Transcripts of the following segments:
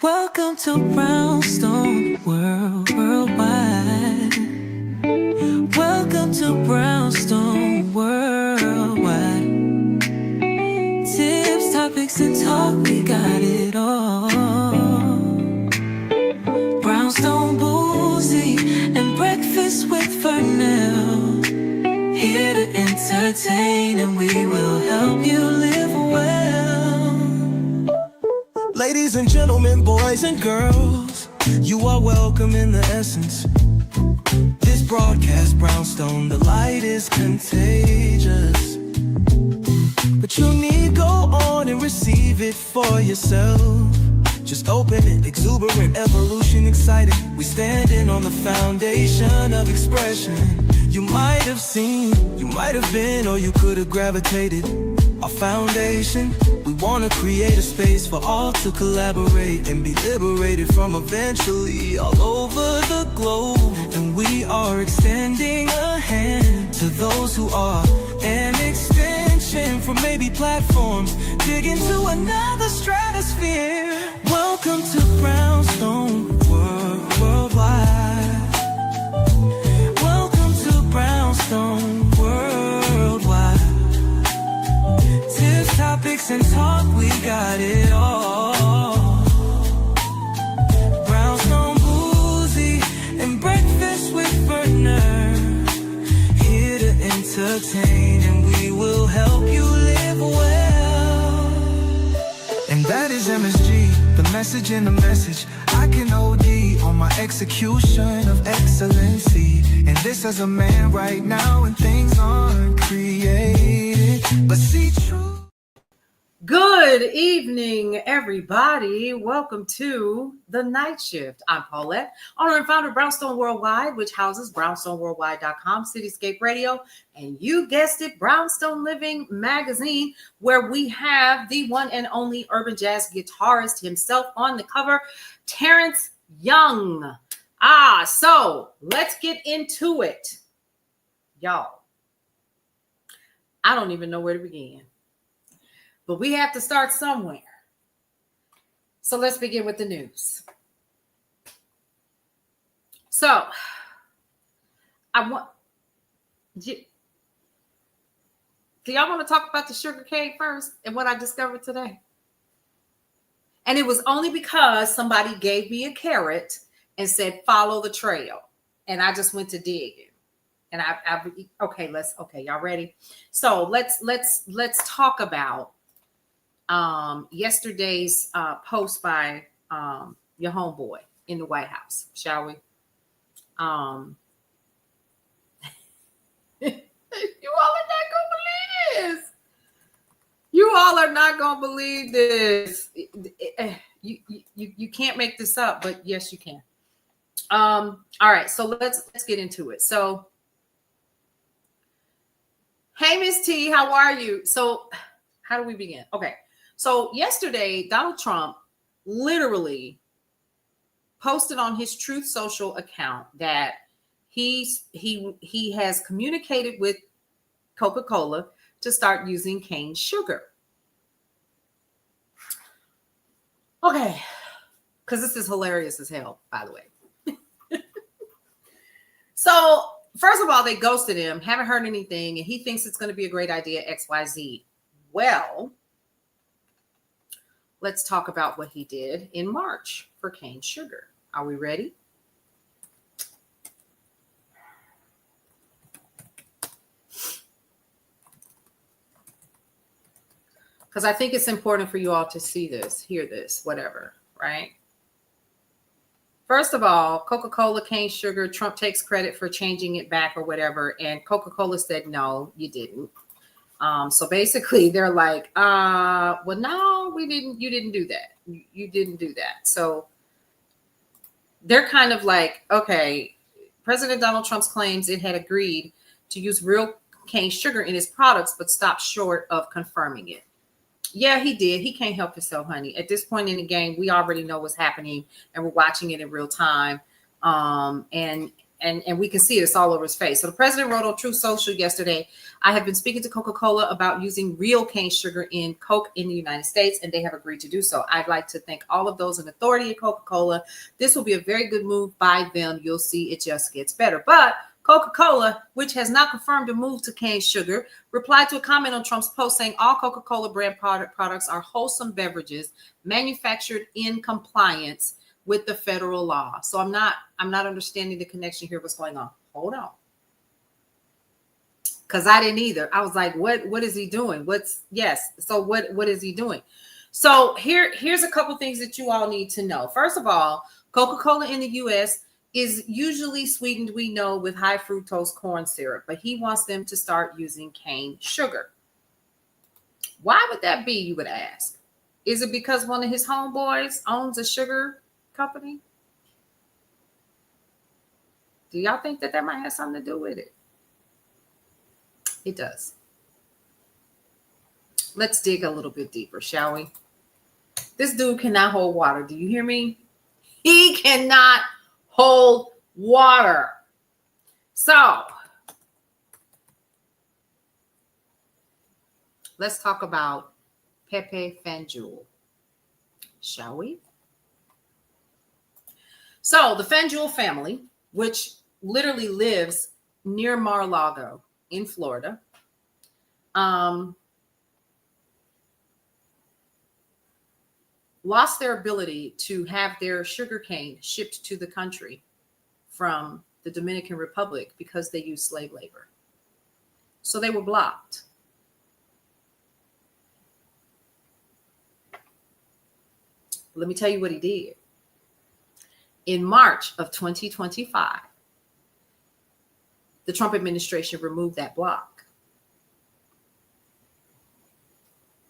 Welcome to Brownstone Worldwide. Welcome to Brownstone Worldwide. Tips, topics, and talk, we got it all. Brownstone Boozy and Breakfast with Fernell. Here to entertain, and we will help you live well. Ladies and gentlemen, boys and girls, you are welcome in the essence. This broadcast, Brownstone, the light is contagious. But you need go on and receive it for yourself. Just open it, exuberant, evolution, excited. We standing on the foundation of expression. You might have seen, you might have been, or you could have gravitated. Our foundation, we want to create a space for all to collaborate and be liberated from eventually all over the globe. And we are extending a hand to those who are an extension from maybe platforms, dig into another stratosphere. Welcome to Brownstone Worldwide. Welcome to Brownstone Worldwide. Tips, topics, and talk, we got it all. Brownstone Boozy and Breakfast with Fernell. Here to entertain, and we will help you live well. And that is MSG, the message in the message. I can OD on my execution of excellency. And this as a man right now, and things aren't created, but see true. Good evening, everybody. Welcome to the Night Shift. I'm Paulette, owner and founder of Brownstone Worldwide, which houses brownstoneworldwide.com, Cityscape Radio, and you guessed it, Brownstone Living Magazine, where we have the one and only urban jazz guitarist himself on the cover, Terrence Young. So let's get into it. Y'all, I don't even know where to begin. But we have to start somewhere. So let's begin with the news. So do y'all want to talk about the sugar cane first and what I discovered today? And it was only because somebody gave me a carrot and said, follow the trail. And I just went to digging. And okay, y'all ready? So let's talk about yesterday's post by your homeboy in the White House, shall we? You all are not gonna believe this. You all are not gonna believe this. You can't make this up, but yes, you can. All right, so let's get into it. So, hey, Miss T, how are you? So, how do we begin? Okay. So yesterday, Donald Trump literally posted on his Truth Social account that he has communicated with Coca Cola to start using cane sugar. Okay, because this is hilarious as hell, by the way. So first of all, they ghosted him, haven't heard anything, and he thinks it's going to be a great idea, XYZ. Well, let's talk about what he did in March for cane sugar. Are we ready? Because I think it's important for you all to see this, hear this, whatever, right? First of all, Coca-Cola cane sugar, Trump takes credit for changing it back or whatever. And Coca-Cola said, no, you didn't. So basically they're like, well, no, we didn't. You didn't do that. You didn't do that. So they're kind of like, okay, President Donald Trump's claims it had agreed to use real cane sugar in his products, but stopped short of confirming it. Yeah, he did. He can't help himself, honey. At this point in the game, we already know what's happening and we're watching it in real time. And and we can see it. It's all over his face. So the president wrote on Truth Social yesterday, I have been speaking to Coca Cola about using real cane sugar in Coke in the United States, and they have agreed to do so. I'd like to thank all of those in authority at Coca Cola. This will be a very good move by them. You'll see it just gets better. But Coca Cola, which has not confirmed a move to cane sugar, replied to a comment on Trump's post saying all Coca Cola brand products are wholesome beverages manufactured in compliance with the federal law. So I'm not understanding the connection here. What's going on? Hold on. Because I didn't either. I was like, what is he doing? So what is he doing? So here's a couple things that you all need to know. First of all, Coca-Cola in the US is usually sweetened, we know, with high fructose corn syrup, but he wants them to start using cane sugar. Why would that be, you would ask? Is it because one of his homeboys owns a sugar company? Do y'all think that might have something to do with it? It does. Let's dig a little bit deeper, shall we? This dude cannot hold water. Do you hear me? He cannot hold water. So let's talk about Pepe Fanjul, shall we? So the Fanjul family, which literally lives near Mar-a-Lago in Florida, lost their ability to have their sugarcane shipped to the country from the Dominican Republic because they used slave labor. So they were blocked. Let me tell you what he did. In March of 2025, the Trump administration removed that block.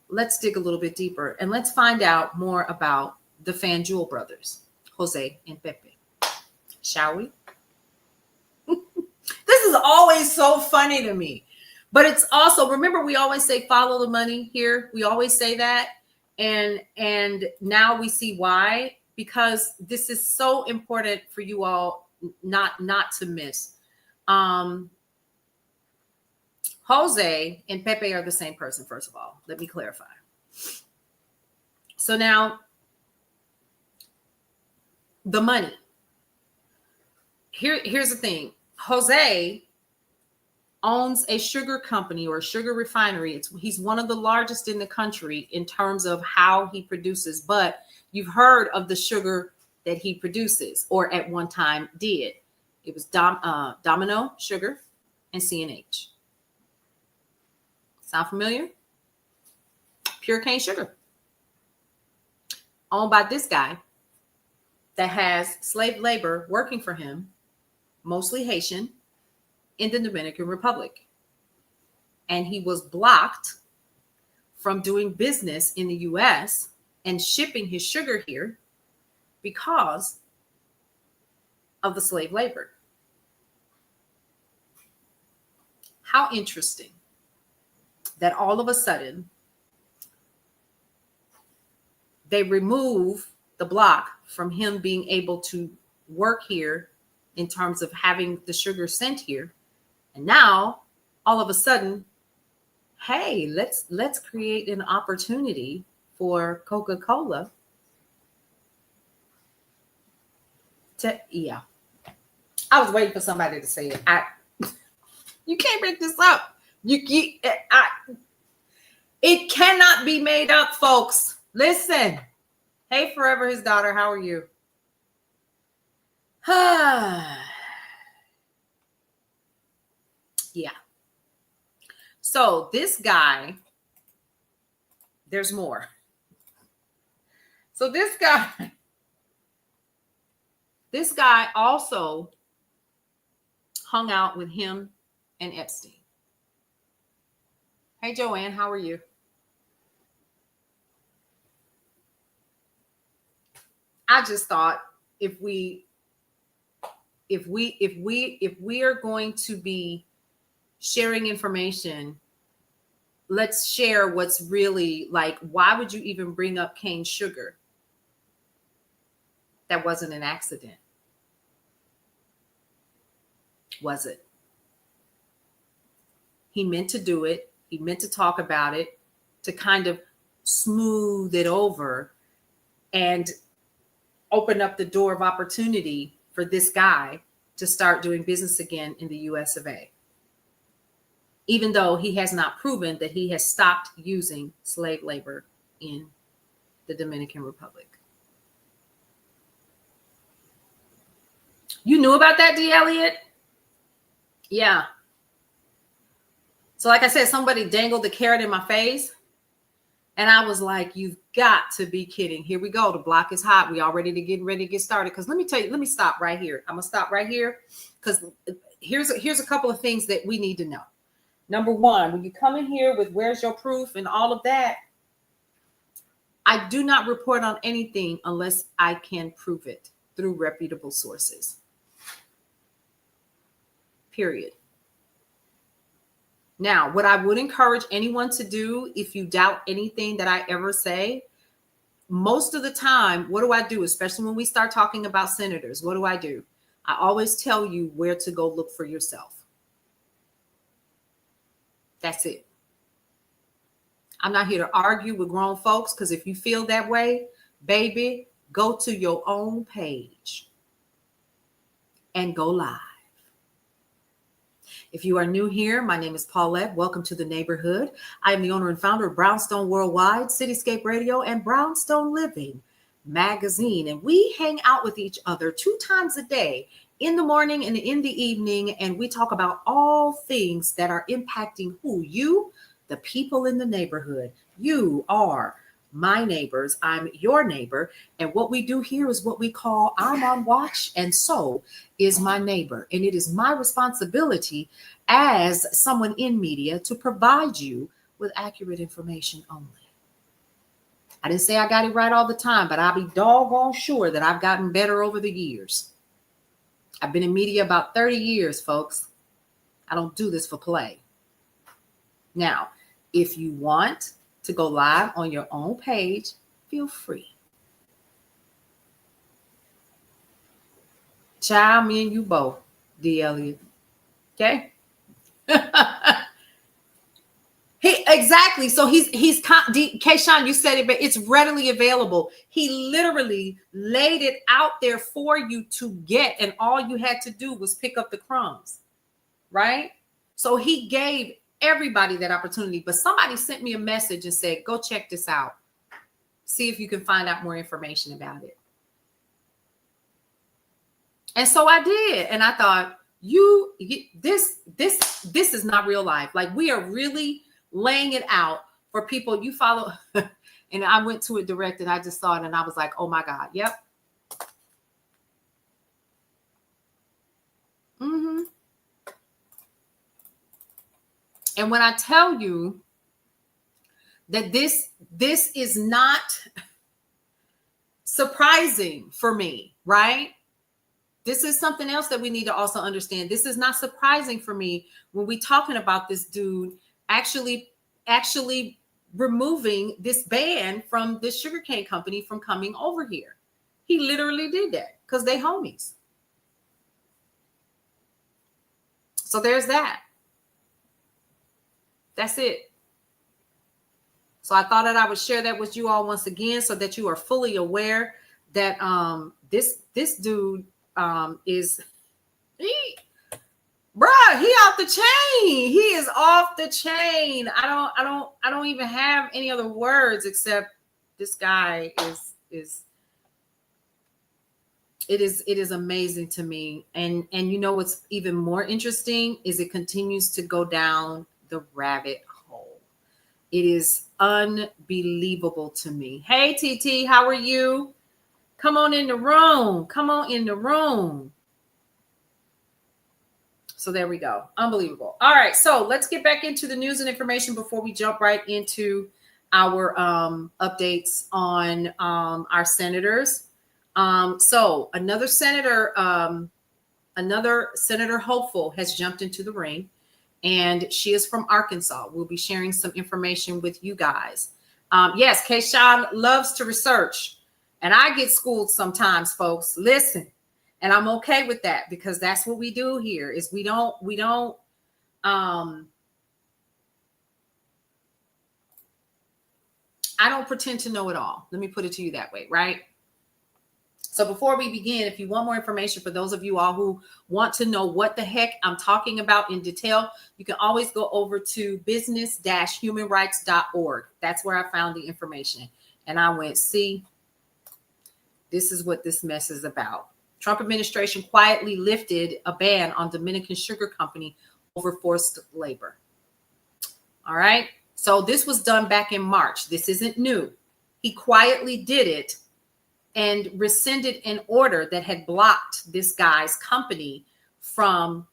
Let's dig a little bit deeper and let's find out more about the Fanjul brothers, Jose and Pepe, shall we? This is always so funny to me, but it's also, remember, we always say follow the money here. We always say that. And now we see why, because this is so important for you all not to miss. Jose and Pepe are the same person, first of all. Let me clarify. So now, the money. Here's the thing. Jose owns a sugar company or a sugar refinery. He's one of the largest in the country in terms of how he produces, but you've heard of the sugar that he produces, or at one time did. It was Domino Sugar and CNH. Sound familiar? Pure cane sugar. Owned by this guy that has slave labor working for him, mostly Haitian, in the Dominican Republic. And he was blocked from doing business in the US and shipping his sugar here because of the slave labor. How interesting that all of a sudden they remove the block from him being able to work here in terms of having the sugar sent here. And now all of a sudden, hey, let's create an opportunity for Coca Cola to, yeah. I was waiting for somebody to say it. You can't make this up. It cannot be made up, folks. Listen. Hey, Forever, his daughter, how are you? Yeah. So this guy, there's more. So this guy also hung out with him and Epstein. Hey, Joanne, how are you? I just thought if we are going to be sharing information, let's share what's really, like, why would you even bring up cane sugar? That wasn't an accident. was it? He meant to do it. He meant to talk about it, to kind of smooth it over and open up the door of opportunity for this guy to start doing business again in the US of A. Even though he has not proven that he has stopped using slave labor in the Dominican Republic. You knew about that, D. Elliott? Yeah. So like I said, somebody dangled the carrot in my face. And I was like, you've got to be kidding. Here we go. The block is hot. We all ready to get started. Because let me tell you, let me stop right here. I'm going to stop right here. Because here's a couple of things that we need to know. Number one, when you come in here with where's your proof and all of that, I do not report on anything unless I can prove it through reputable sources. Period. Now, what I would encourage anyone to do, if you doubt anything that I ever say, most of the time, what do I do? Especially when we start talking about senators, what do? I always tell you where to go look for yourself. That's it. I'm not here to argue with grown folks, because if you feel that way, baby, go to your own page and go live. If you are new here, my name is Paulette. Welcome to the neighborhood. I am the owner and founder of Brownstone Worldwide, Cityscape Radio, and Brownstone Living magazine. And we hang out with each other 2 times a day, in the morning and in the evening. And we talk about all things that are impacting who? You, the people in the neighborhood. You are my neighbors. I'm your neighbor. And what we do here is what we call I'm on watch, and so is my neighbor. And it is my responsibility as someone in media to provide you with accurate information only. I didn't say I got it right all the time, but I'll be doggone sure that I've gotten better over the years. I've been in media about 30 years, folks. I don't do this for play. Now, if you want to go live on your own page, feel free. Child, me and you both, D. Elliott. Okay? Exactly. So Kayshawn, you said it, but it's readily available. He literally laid it out there for you to get, and all you had to do was pick up the crumbs, right? So he gave everybody that opportunity, but somebody sent me a message and said, go check this out. See if you can find out more information about it. And so I did. And I thought, this is not real life. Like, we are really laying it out for people. You follow. And I went to it direct, and I just saw it, and I was like, oh my God. Yep. Mm-hmm. And when I tell you that this is not surprising for me, right? This is something else that we need to also understand. This is not surprising for me when we're talking about this dude actually removing this ban from this sugarcane company from coming over here. He literally did that because they homies. So there's that. That's it. So I thought that I would share that with you all once again, so that you are fully aware that this dude is he off the chain. He is off the chain. I don't even have any other words except this guy is it is amazing to me. And you know what's even more interesting is it continues to go down the rabbit hole. It is unbelievable to me. Hey, TT, how are you? Come on in the room. Come on in the room. So there we go. Unbelievable. All right. So let's get back into the news and information before we jump right into our updates on our senators. So another senator hopeful has jumped into the ring, and she is from Arkansas. We'll be sharing some information with you guys. Yes, Kayshawn loves to research, and I get schooled sometimes, folks. Listen, And I'm okay with that because that's what we do here is we don't I don't pretend to know it all. Let me put it to you that way, right? So before we begin, if you want more information for those of you all who want to know what the heck I'm talking about in detail, you can always go over to business-humanrights.org. That's where I found the information. And I went, see, this is what this mess is about. Trump administration quietly lifted a ban on Dominican Sugar Company over forced labor. All right. So this was done back in March. This isn't new. He quietly did it and rescinded an order that had blocked this guy's company from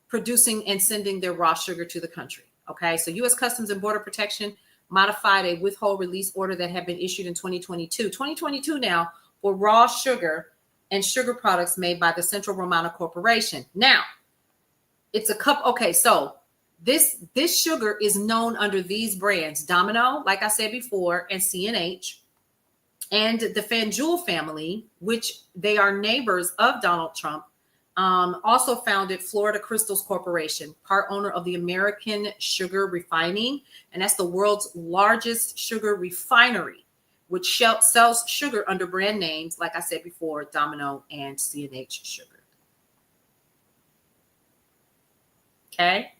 producing and sending their raw sugar to the country. Okay. So U.S. Customs and Border Protection modified a withhold release order that had been issued in 2022 now for raw sugar and sugar products made by the Central Romana Corporation. Now, it's a cup. Okay, so this sugar is known under these brands: Domino, like I said before, and C&H, and the Fanjul family, which they are neighbors of Donald Trump, also founded Florida Crystals Corporation, part owner of the American Sugar Refining, and that's the world's largest sugar refinery, which sells sugar under brand names, like I said before, Domino and C&H Sugar. Okay.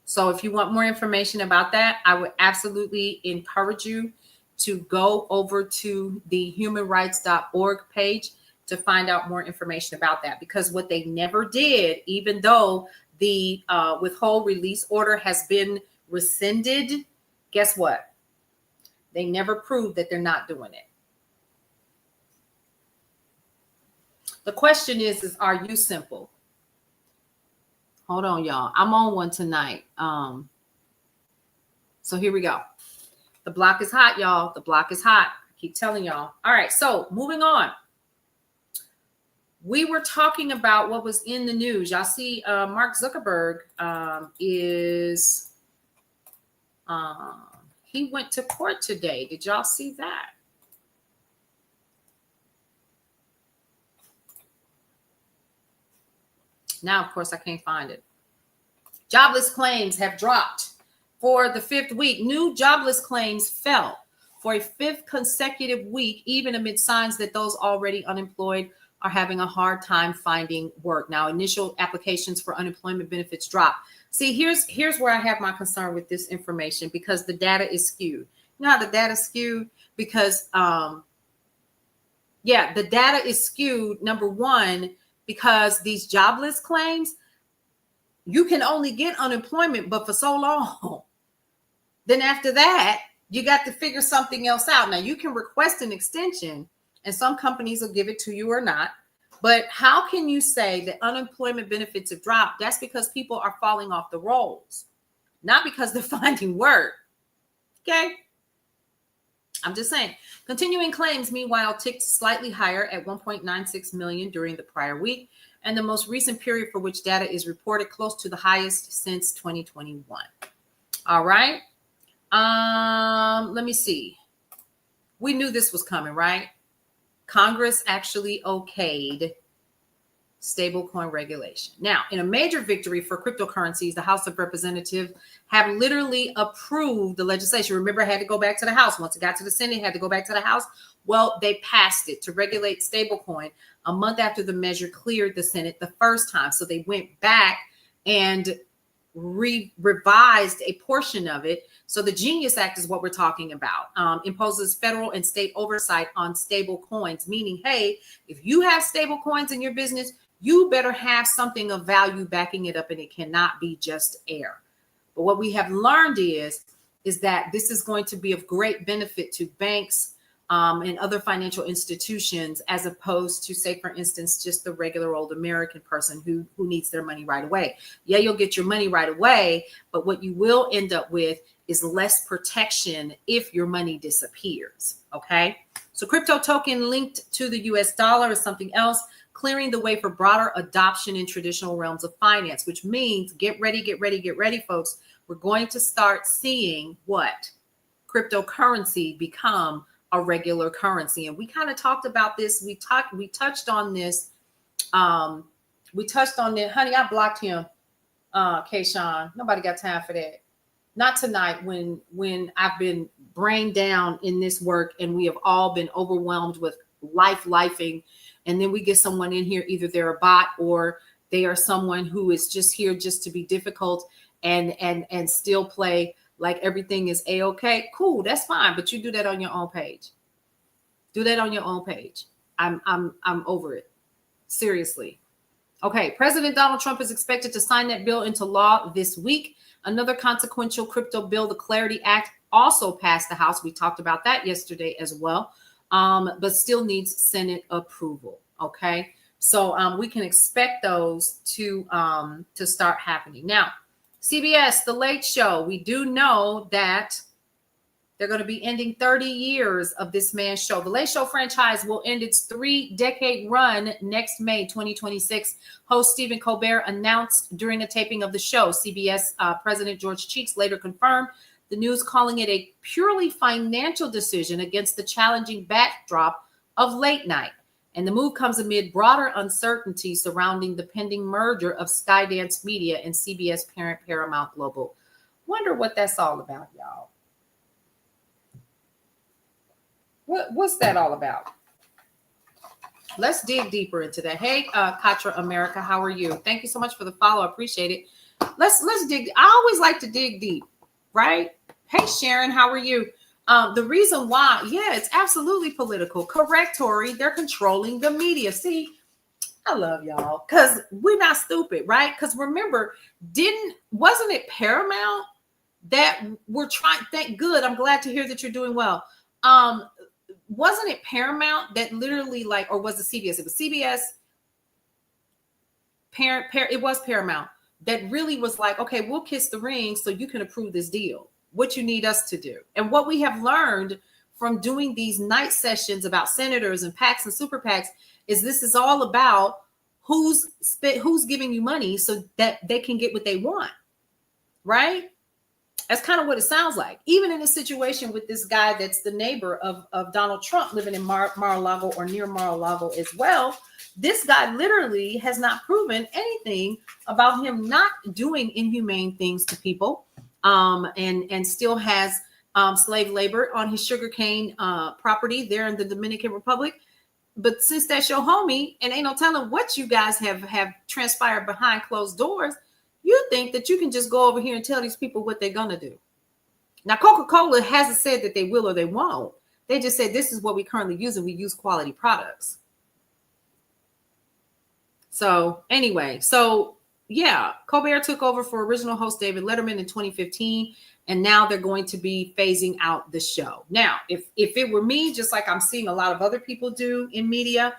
So if you want more information about that, I would absolutely encourage you to go over to the humanrights.org page to find out more information about that. Because what they never did, even though the withhold release order has been rescinded, guess what? They never proved that they're not doing it. The question is are you simple? Hold on, y'all. I'm on one tonight. So here we go. The block is hot, y'all. The block is hot. I keep telling y'all. All right. So moving on. We were talking about what was in the news. Y'all see Mark Zuckerberg he went to court today. Did y'all see that? Now, of course, I can't find it. Jobless claims have dropped for the fifth week. New jobless claims fell for a fifth consecutive week, even amid signs that those already unemployed are having a hard time finding work. Now, initial applications for unemployment benefits dropped. See, here's where I have my concern with this information, because the data is skewed. You know how the data is skewed? Because, the data is skewed, number one, because these jobless claims, you can only get unemployment, but for so long. Then after that, you got to figure something else out. Now, you can request an extension, and some companies will give it to you or not. But how can you say that unemployment benefits have dropped? That's because people are falling off the rolls, not because they're finding work. Okay? I'm just saying. Continuing claims, meanwhile, ticked slightly higher at 1.96 million during the prior week, and the most recent period for which data is reported close to the highest since 2021. All right. Let me see. We knew this was coming, right? Congress actually okayed stablecoin regulation. Now, in a major victory for cryptocurrencies, the House of Representatives have literally approved the legislation. Remember, it had to go back to the House. Once it got to the Senate, it had to go back to the House. Well, they passed it to regulate stablecoin a month after the measure cleared the Senate the first time. So they went back and revised a portion of it. So the Genius Act is what we're talking about. Imposes federal and state oversight on stable coins, meaning, hey, if you have stable coins in your business, you better have something of value backing it up, and it cannot be just air. But what we have learned is that this is going to be of great benefit to banks and other financial institutions, as opposed to, say, for instance, just the regular old American person who needs their money right away. Yeah, you'll get your money right away, but what you will end up with is less protection if your money disappears. Okay, so crypto token linked to the US dollar is something else, clearing the way for broader adoption in traditional realms of finance, which means get ready, folks. We're going to start seeing what? Cryptocurrency become a regular currency. And we kind of talked about this. We touched on this. We touched on it. Honey, I blocked him. Kayshawn, nobody got time for that. Not tonight when I've been brain down in this work and we have all been overwhelmed with lifing. And then we get someone in here, either they're a bot or they are someone who is just here just to be difficult and still play like everything is a-okay. Cool, that's fine. But you do that on your own page. Do that on your own page. I'm over it. Seriously. Okay, President Donald Trump is expected to sign that bill into law this week. Another consequential crypto bill, the Clarity Act, also passed the House. We talked about that yesterday as well, but still needs Senate approval. Okay, so we can expect those to start happening. Now, CBS, The Late Show, we do know that they're going to be ending 30 years of this man's show. The Late Show franchise will end its 3-decade run next May 2026. Host Stephen Colbert announced during a taping of the show. CBS President George Cheeks later confirmed the news, calling it a purely financial decision against the challenging backdrop of late night. And the move comes amid broader uncertainty surrounding the pending merger of Skydance Media and CBS parent Paramount Global. Wonder what that's all about, y'all. What's that all about? Let's dig deeper into that. Hey, Katra America, how are you? Thank you so much for the follow. I appreciate it. Let's dig. I always like to dig deep, right? Hey, Sharon, how are you? The reason why, yeah, it's absolutely political. Correct, Tori. They're controlling the media. See, I love y'all because we're not stupid, right? Because remember, wasn't it Paramount that we're trying? Thank good. I'm glad to hear that you're doing well. Wasn't it Paramount that literally or was it CBS? It was CBS. It was Paramount that really was like, okay, we'll kiss the ring so you can approve this deal. What you need us to do. And what we have learned from doing these night sessions about senators and PACs and super PACs is this is all about who's giving you money so that they can get what they want, right? That's kind of what it sounds like. Even in a situation with this guy that's the neighbor of Donald Trump living in Mar-a-Lago or near Mar-a-Lago as well, this guy literally has not proven anything about him not doing inhumane things to people, and still has slave labor on his sugarcane property there in the Dominican Republic. But since that's your homie and ain't no telling what you guys have transpired behind closed doors, you think that you can just go over here and tell these people what they're going to do. Now, Coca Cola hasn't said that they will or they won't. They just said this is what we currently use and we use quality products. So anyway, yeah, Colbert took over for original host David Letterman in 2015, and now they're going to be phasing out the show. Now, if it were me, just like I'm seeing a lot of other people do in media,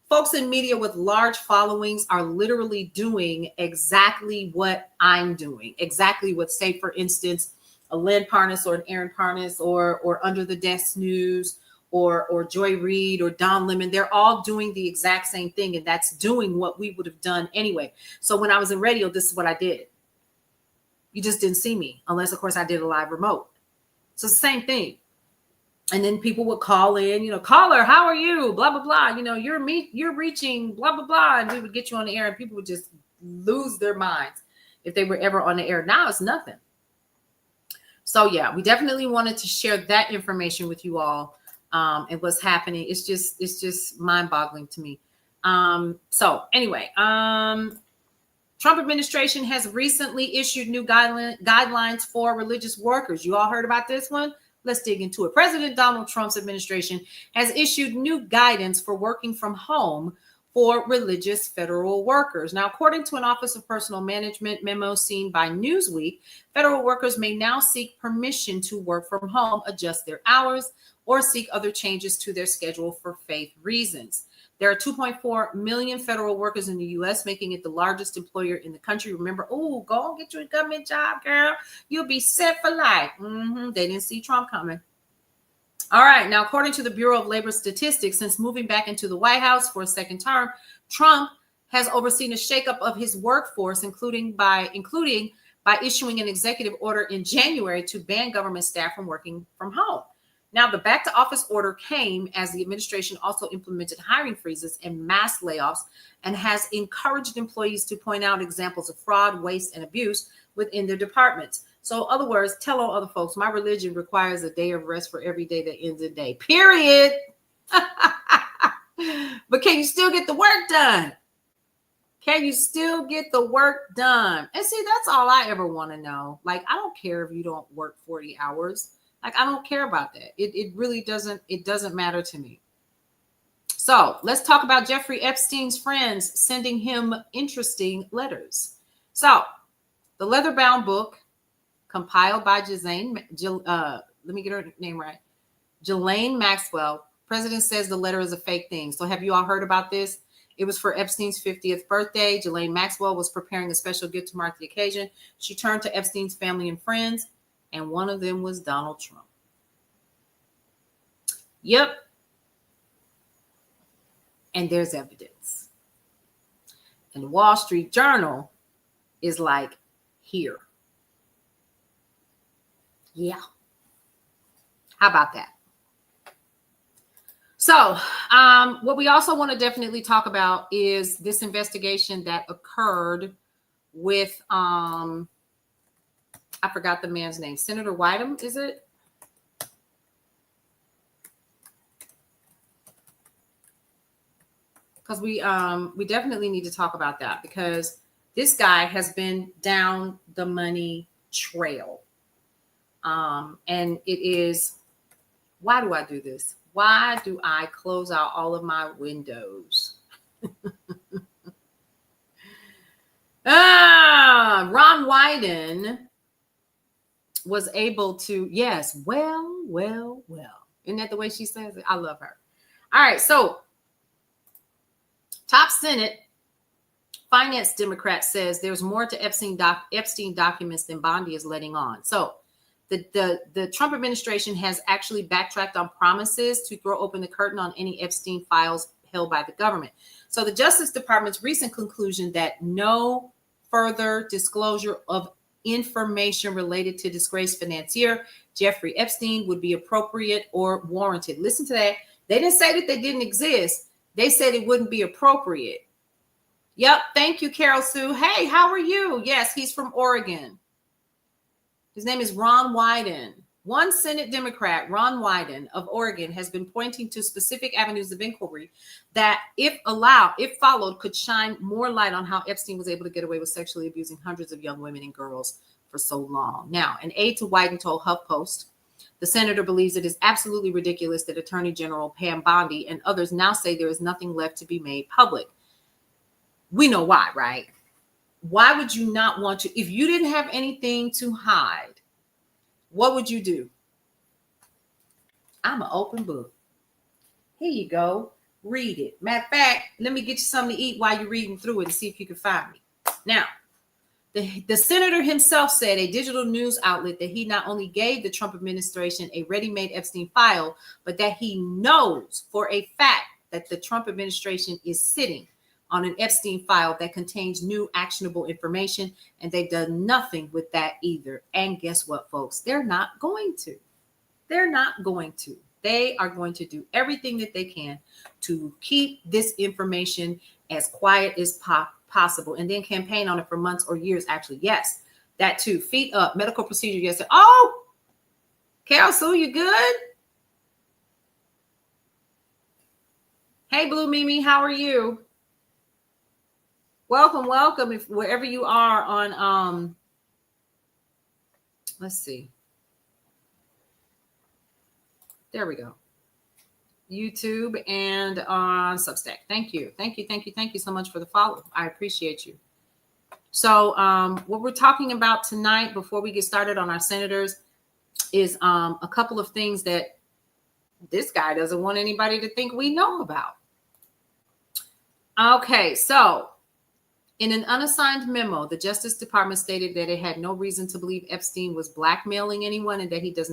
folks in media with large followings are literally doing exactly what I'm doing. Exactly what, say, for instance, a Lynn Parnas or an Aaron Parnas or Under the Desk News or Joy Reid or Don Lemon. They're all doing the exact same thing, and that's doing what we would have done anyway. So when I was in radio, this is what I did. You just didn't see me, unless, of course, I did a live remote. So it's the same thing. And then people would call in, caller, how are you? Blah, blah, blah. You're reaching, blah, blah, blah. And we would get you on the air and people would just lose their minds if they were ever on the air. Now it's nothing. So, yeah, we definitely wanted to share that information with you all and what's happening. It's just mind boggling to me. So anyway, Trump administration has recently issued new guidelines for religious workers. You all heard about this one? Let's dig into it. President Donald Trump's administration has issued new guidance for working from home for religious federal workers. Now, according to an Office of Personnel Management memo seen by Newsweek, federal workers may now seek permission to work from home, adjust their hours, or seek other changes to their schedule for faith reasons. There are 2.4 million federal workers in the U.S., making it the largest employer in the country. Remember, go and get you a government job, girl. You'll be set for life. They didn't see Trump coming. All right. Now, according to the Bureau of Labor Statistics, since moving back into the White House for a second term, Trump has overseen a shakeup of his workforce, including by issuing an executive order in January to ban government staff from working from home. Now, the back to office order came as the administration also implemented hiring freezes and mass layoffs and has encouraged employees to point out examples of fraud, waste, and abuse within their departments. So, in other words, tell all other folks, my religion requires a day of rest for every day that ends in day, period. But can you still get the work done? Can you still get the work done? And see, that's all I ever want to know. Like, I don't care if you don't work 40 hours. Like, I don't care about that. It really doesn't matter to me. So let's talk about Jeffrey Epstein's friends sending him interesting letters. So the leather-bound book compiled by let me get her name right. Ghislaine Maxwell. President says the letter is a fake thing. So have you all heard about this? It was for Epstein's 50th birthday. Ghislaine Maxwell was preparing a special gift to mark the occasion. She turned to Epstein's family and friends, and one of them was Donald Trump. Yep. And there's evidence. And the Wall Street Journal is like, here. Yeah. How about that? So what we also want to definitely talk about is this investigation that occurred with, I forgot the man's name, Senator Wyden, is it? Because we definitely need to talk about that, because this guy has been down the money trail. And it is, why do I do this? Why do I close out all of my windows? Ron Wyden was able to, yes, well. Isn't that the way she says it? I love her. All right, so top Senate finance Democrat says there's more to Epstein documents than Bondi is letting on. So the Trump administration has actually backtracked on promises to throw open the curtain on any Epstein files held by the government. So the Justice Department's recent conclusion that no further disclosure of information related to disgraced financier Jeffrey Epstein would be appropriate or warranted. Listen to that. They didn't say that they didn't exist. They said it wouldn't be appropriate. Yep. Thank you, Carol Sue. Hey, how are you? Yes, he's from Oregon. His name is Ron Wyden. One Senate Democrat, Ron Wyden of Oregon, has been pointing to specific avenues of inquiry that, if followed, could shine more light on how Epstein was able to get away with sexually abusing hundreds of young women and girls for so long. Now, an aide to Wyden told HuffPost, the senator believes it is absolutely ridiculous that Attorney General Pam Bondi and others now say there is nothing left to be made public. We know why, right? Why would you not want to? If you didn't have anything to hide, what would you do? I'm an open book. Here you go. Read it. Matter of fact, let me get you something to eat while you're reading through it and see if you can find me. Now, the senator himself said, a digital news outlet, that he not only gave the Trump administration a ready-made Epstein file, but that he knows for a fact that the Trump administration is sitting on an Epstein file that contains new actionable information, and they've done nothing with that either. And guess what, folks? They're not going to. They're not going to. They are going to do everything that they can to keep this information as quiet as possible, and then campaign on it for months or years. Actually, yes, that too. Feet up, medical procedure yesterday. Oh, Carol Sue, you good? Hey, Blue Mimi, how are you? Welcome. If wherever you are on, let's see. There we go. YouTube and on Substack. Thank you so much for the follow. I appreciate you. So what we're talking about tonight, before we get started on our senators, is a couple of things that this guy doesn't want anybody to think we know about. Okay, so in an unassigned memo, the Justice Department stated that it had no reason to believe Epstein was blackmailing anyone, and that he does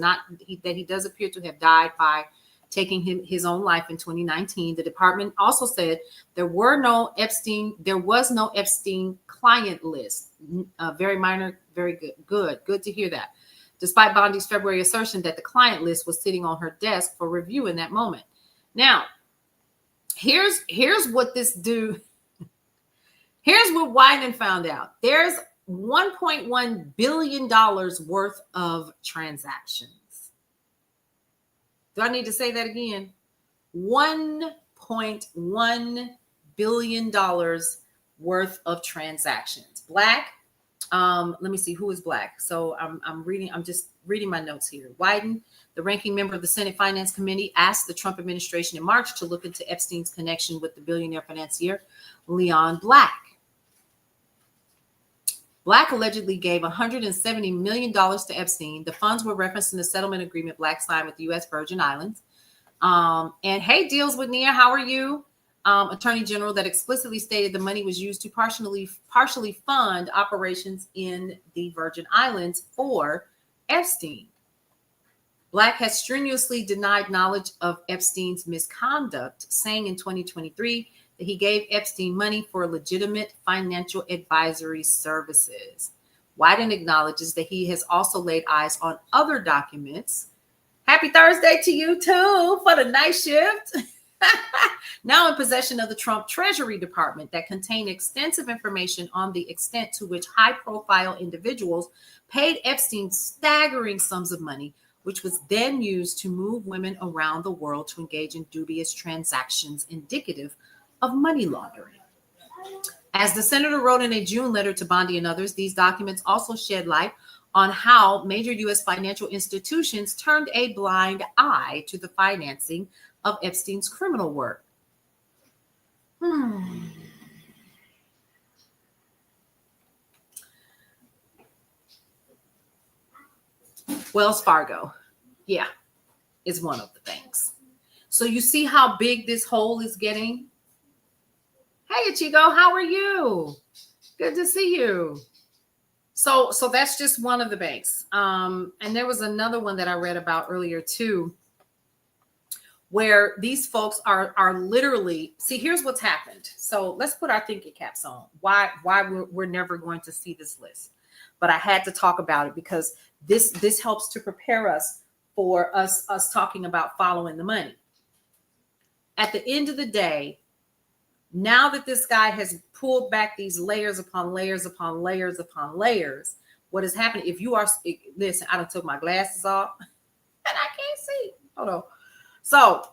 appear to have died by taking his own life in 2019. The department also said there was no Epstein client list. Very minor, very good to hear that. despite Bondi's February assertion that the client list was sitting on her desk for review in that moment. Now, here's what this dude, here's what Wyden found out. There's $1.1 billion worth of transactions. Do I need to say that again? $1.1 billion worth of transactions. Black. Let me see who is Black. So I'm just reading my notes here. Wyden, the ranking member of the Senate Finance Committee, asked the Trump administration in March to look into Epstein's connection with the billionaire financier Leon Black. Black allegedly gave $170 million to Epstein. The funds were referenced in the settlement agreement Black signed with the U.S. Virgin Islands. And hey, deals with Nia, how are you? Attorney General that explicitly stated the money was used to partially fund operations in the Virgin Islands for Epstein. Black has strenuously denied knowledge of Epstein's misconduct, saying in 2023 that he gave Epstein money for legitimate financial advisory services. Wyden acknowledges that he has also laid eyes on other documents. Happy Thursday to you too for the night shift. Now in possession of the Trump Treasury Department that contain extensive information on the extent to which high-profile individuals paid Epstein staggering sums of money, which was then used to move women around the world to engage in dubious transactions indicative of money laundering. As the senator wrote in a June letter to Bondi and others, these documents also shed light on how major U.S. financial institutions turned a blind eye to the financing of Epstein's criminal work. Wells Fargo, yeah, is one of the banks. So you see how big this hole is getting? Hey, Ichigo, how are you? Good to see you. So that's just one of the banks. And there was another one that I read about earlier too, where these folks are literally, see, here's what's happened. So let's put our thinking caps on. Why we're never going to see this list. But I had to talk about it because this helps to prepare us for us talking about following the money. At the end of the day, now that this guy has pulled back these layers upon layers upon layers upon layers, what is happening? If you are, listen, I done took my glasses off and I can't see. Hold on. So,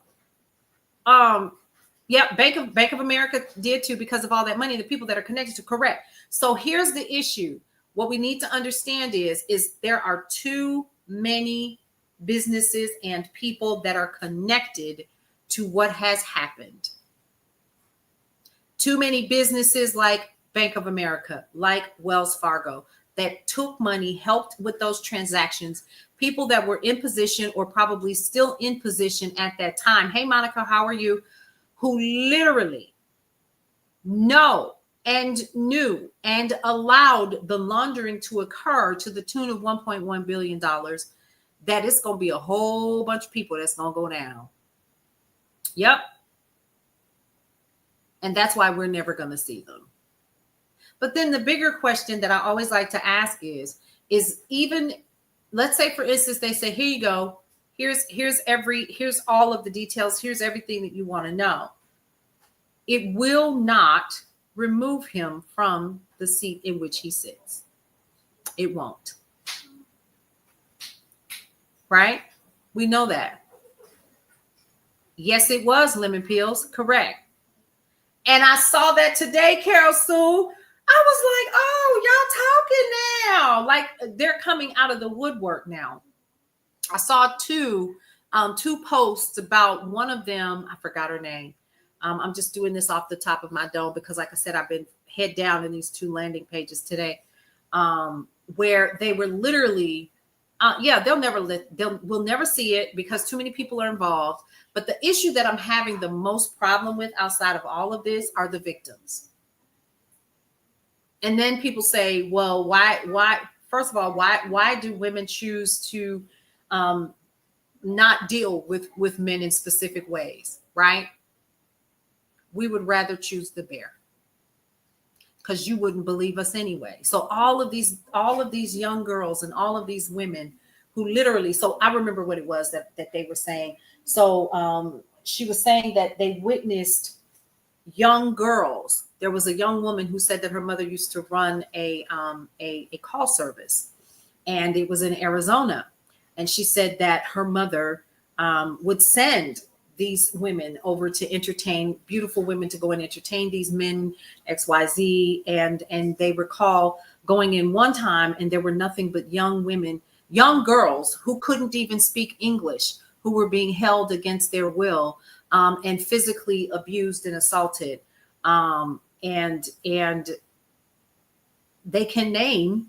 yeah, Bank of America did too because of all that money, the people that are connected to, correct. So here's the issue. What we need to understand is there are too many businesses and people that are connected to what has happened. Too many businesses like Bank of America, like Wells Fargo, that took money, helped with those transactions, people that were in position or probably still in position at that time. Hey, Monica, how are you? Who literally know and knew and allowed the laundering to occur to the tune of $1.1 billion, that it's going to be a whole bunch of people that's going to go down. Yep. And that's why we're never going to see them. But then the bigger question that I always like to ask is even, let's say, for instance, they say, here you go. Here's all of the details. Here's everything that you want to know. It will not remove him from the seat in which he sits. It won't. Right? We know that. Yes, it was lemon peels. Correct. And I saw that today, Carol Sue. I was like, oh, y'all talking now. Like they're coming out of the woodwork now. I saw two posts about one of them. I forgot her name. I'm just doing this off the top of my dome because, like I said, I've been head down in these two landing pages today, where they were literally, we'll never see it because too many people are involved. But the issue that I'm having the most problem with outside of all of this are the victims. And then people say, well, why, first of all, why do women choose to not deal with men in specific ways, right? We would rather choose the bear because you wouldn't believe us anyway. So all of these young girls and all of these women who literally, so I remember what it was that they were saying. So she was saying that they witnessed young girls. There was a young woman who said that her mother used to run a call service, and it was in Arizona. And she said that her mother would send these women over to entertain, beautiful women to go and entertain these men, XYZ. And they recall going in one time and there were nothing but young women, young girls who couldn't even speak English, who were being held against their will, and physically abused and assaulted. And they can name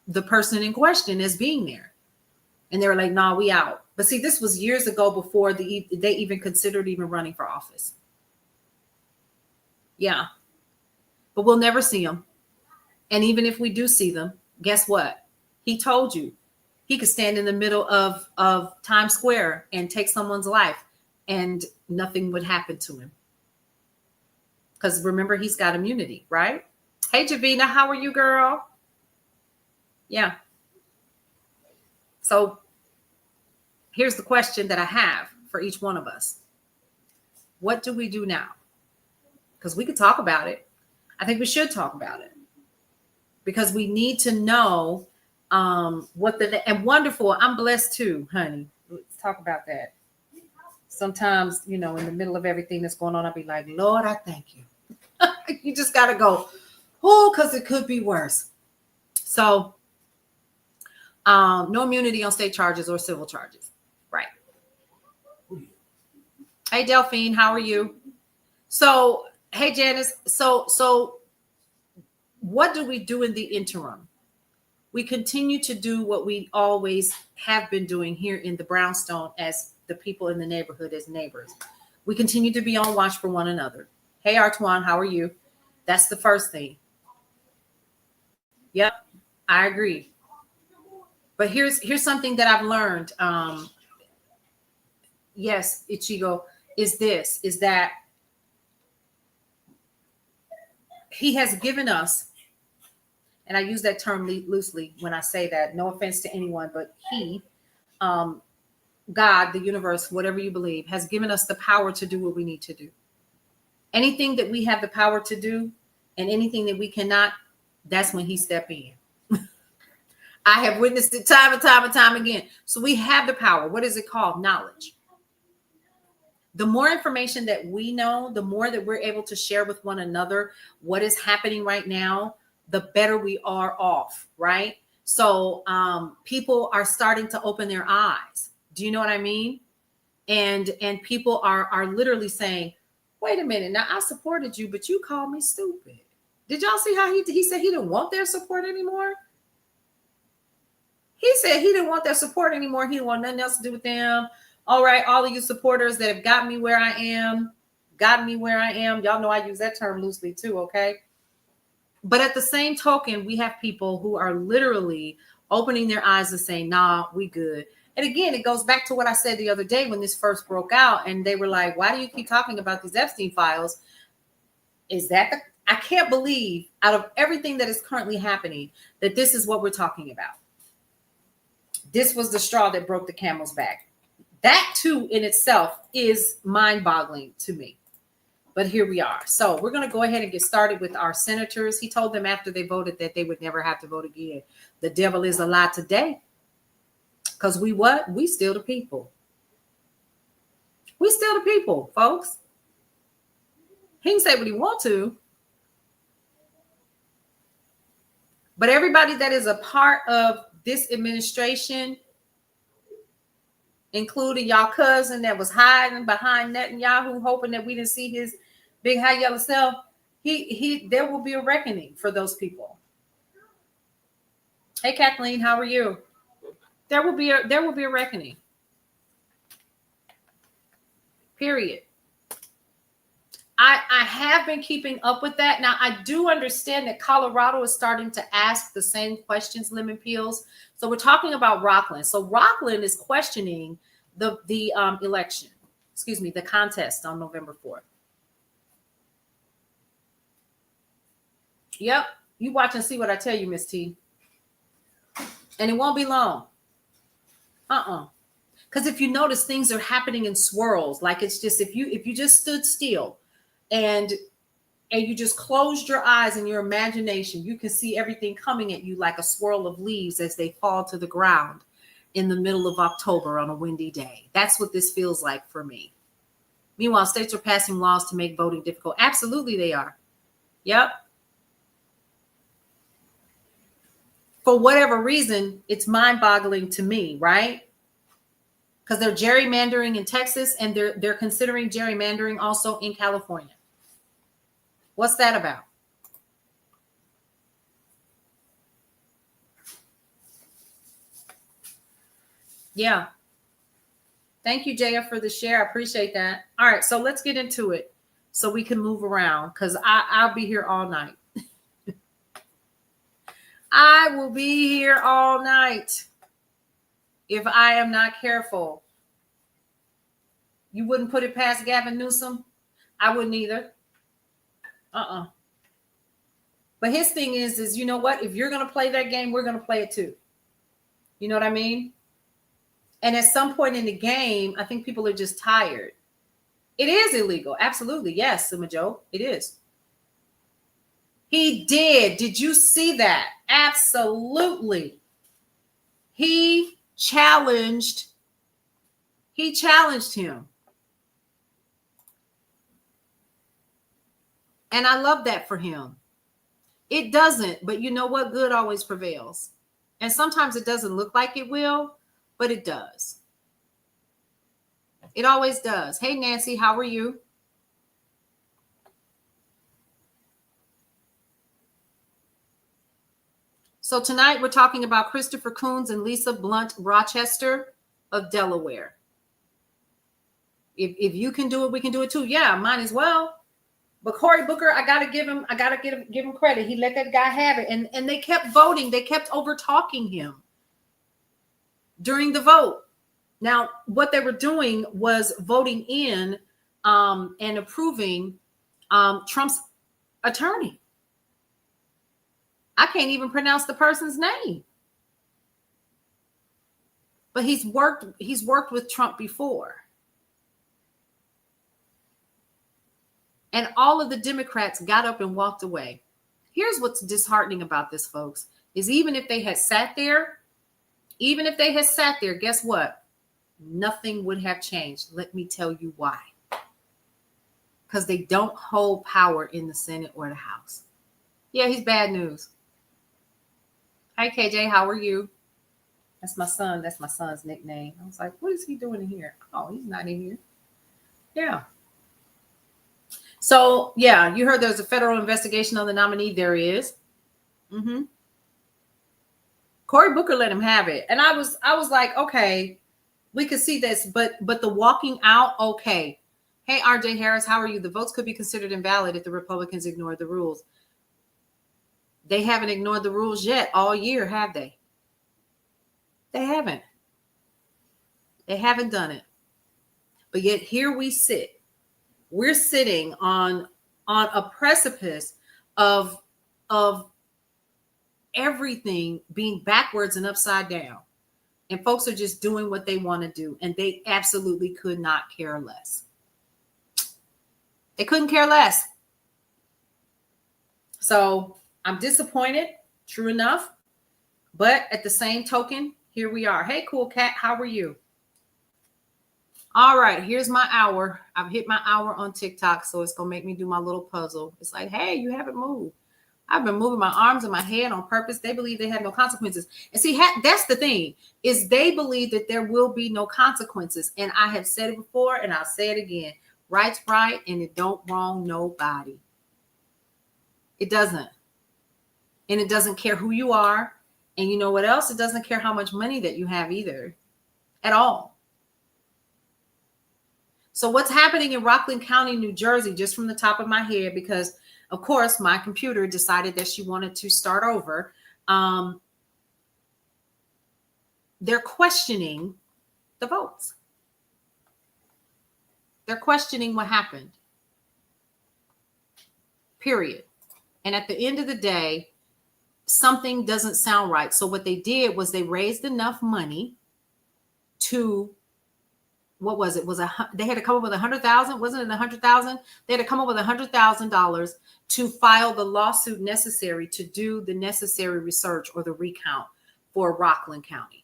the person in question as being there. And they were like, nah, we out. But see, this was years ago before they even considered even running for office. Yeah. But we'll never see them. And even if we do see them, guess what? He told you he could stand in the middle of Times Square and take someone's life and nothing would happen to him. Because remember, he's got immunity, right? Hey, Javina, how are you, girl? Yeah. So here's the question that I have for each one of us. What do we do now? Because we could talk about it. I think we should talk about it. Because we need to know and wonderful. I'm blessed too, honey. Let's talk about that. Sometimes, in the middle of everything that's going on, I'll be like, Lord, I thank you. You just got to go, because it could be worse. So no immunity on state charges or civil charges. Right. Hey, Delphine, how are you? So, hey, Janice. So what do we do in the interim? We continue to do what we always have been doing here in the Brownstone as the people in the neighborhood, as neighbors. We continue to be on watch for one another. Hey, Artuan, how are you? That's the first thing. Yep, I agree. But here's something that I've learned. Yes, Ichigo, is that he has given us, and I use that term loosely when I say that, no offense to anyone, but he, God, the universe, whatever you believe, has given us the power to do what we need to do. Anything that we have the power to do and anything that we cannot, that's when he step in. I have witnessed it time and time and time again. So we have the power. What is it called? Knowledge. The more information that we know, the more that we're able to share with one another what is happening right now, the better we are off, right? So people are starting to open their eyes. Do you know what I mean? And people are literally saying, wait a minute, now I supported you, but you called me stupid. Did y'all see how he said he didn't want their support anymore? He said he didn't want their support anymore. He didn't want nothing else to do with them. All right, all of you supporters that have gotten me where I am, y'all know I use that term loosely too, okay? But at the same token, we have people who are literally opening their eyes and saying, nah, we good. And again, it goes back to what I said the other day when this first broke out, and they were like, why do you keep talking about these Epstein files? I can't believe out of everything that is currently happening that this is what we're talking about. This was the straw that broke the camel's back. That too in itself is mind-boggling to me. But here we are. So we're going to go ahead and get started with our senators. He told them after they voted that they would never have to vote again. The devil is a lie today. Because we still the people. We still the people, folks. He can say what he wants to. But everybody that is a part of this administration, including y'all cousin that was hiding behind Netanyahu, hoping that we didn't see his big high yellow self, there will be a reckoning for those people. Hey, Kathleen, how are you? There will be a reckoning. Period. I have been keeping up with that. Now, I do understand that Colorado is starting to ask the same questions, Lemon Peels. So we're talking about Rockland. So Rockland is questioning the election, the contest on November 4th. Yep. You watch and see what I tell you, Miss T. And it won't be long. Because if you notice, things are happening in swirls. Like it's just if you just stood still and you just closed your eyes in your imagination, you can see everything coming at you like a swirl of leaves as they fall to the ground in the middle of October on a windy day. That's what this feels like for me. Meanwhile, states are passing laws to make voting difficult. Absolutely, they are. Yep. For whatever reason, it's mind-boggling to me, right? Because they're gerrymandering in Texas and they're considering gerrymandering also in California. What's that about? Yeah. Thank you, Jaya, for the share. I appreciate that. All right, so let's get into it so we can move around because I'll be here all night. I will be here all night if I am not careful. You wouldn't put it past Gavin Newsom? I wouldn't either. But his thing is you know what? If you're going to play that game, we're going to play it too. You know what I mean? And at some point in the game, I think people are just tired. It is illegal. Absolutely. Yes, Sima Joe, it is. He did. Did you see that? Absolutely. He challenged him. And I love that for him. It doesn't, but you know what? Good always prevails. And sometimes it doesn't look like it will, but it does. It always does. Hey, Nancy, how are you? So tonight we're talking about Christopher Coons and Lisa Blunt Rochester of Delaware. If you can do it, we can do it too. Yeah, might as well. But Cory Booker, I gotta give him credit. He let that guy have it. And they kept voting. They kept over talking him during the vote. Now, what they were doing was voting in and approving Trump's attorney. I can't even pronounce the person's name. But he's worked with Trump before. And all of the Democrats got up and walked away. Here's what's disheartening about this, folks, is even if they had sat there, guess what? Nothing would have changed. Let me tell you why. Because they don't hold power in the Senate or the House. Yeah, he's bad news. Hi, KJ, how are you? That's my son. That's my son's nickname. I was like, what is he doing in here? Oh, he's not in here. Yeah. So, yeah, you heard there's a federal investigation on the nominee. There is. Cory Booker let him have it. And I was like, okay, we could see this, but the walking out, okay. Hey, RJ Harris, how are you? The votes could be considered invalid if the Republicans ignore the rules. They haven't ignored the rules yet all year, have they? They haven't. They haven't done it. But yet here we sit. We're sitting on a precipice of everything being backwards and upside down. And folks are just doing what they want to do. And they absolutely could not care less. They couldn't care less. So I'm disappointed, true enough. But at the same token, here we are. Hey, cool cat, how are you? All right, here's my hour. I've hit my hour on TikTok, so it's going to make me do my little puzzle. It's like, hey, you haven't moved. I've been moving my arms and my head on purpose. They believe they have no consequences. And see, that's the thing, is they believe that there will be no consequences. And I have said it before, and I'll say it again. Right's right, and it don't wrong nobody. It doesn't. And it doesn't care who you are. And you know what else? It doesn't care how much money that you have either, at all. So what's happening in Rockland County, New Jersey, just from the top of my head, because, of course, my computer decided that she wanted to start over. They're questioning the votes. They're questioning what happened. Period. And at the end of the day, something doesn't sound right. So what they did was they raised enough money to, what was it? They had to come up with 100,000? Wasn't it 100,000? They had to come up with $100,000 to file the lawsuit necessary to do the necessary research or the recount for Rockland County.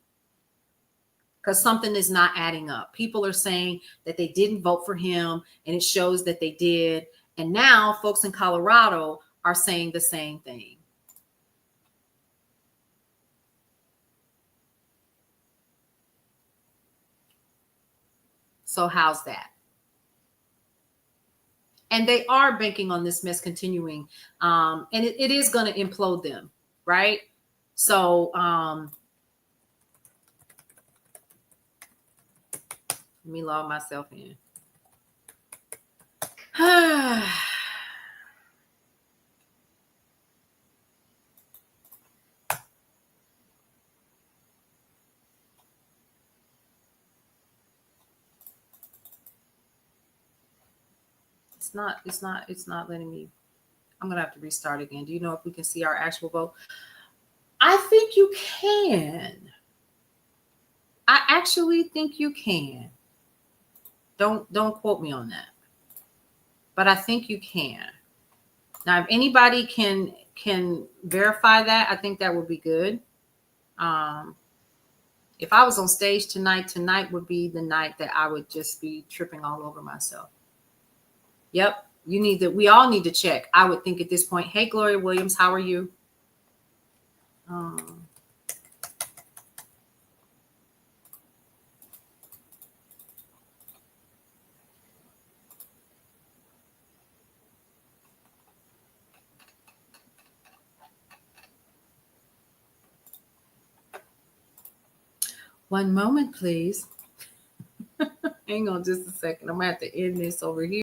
Because something is not adding up. People are saying that they didn't vote for him, and it shows that they did. And now folks in Colorado are saying the same thing. So how's that? And they are banking on this mess continuing. And it is going to implode them, right? So let me log myself in. It's not letting me. I'm gonna have to restart again. Do you know if we can see our actual vote? I think you can. I actually think you can. Don't quote me on that. But I think you can. Now, if anybody can verify that, I think that would be good. If I was on stage tonight would be the night that I would just be tripping all over myself. Yep. We all need to check. I would think at this point. Hey, Gloria Williams, how are you? One moment, please. Hang on just a second. I'm gonna have to end this over here.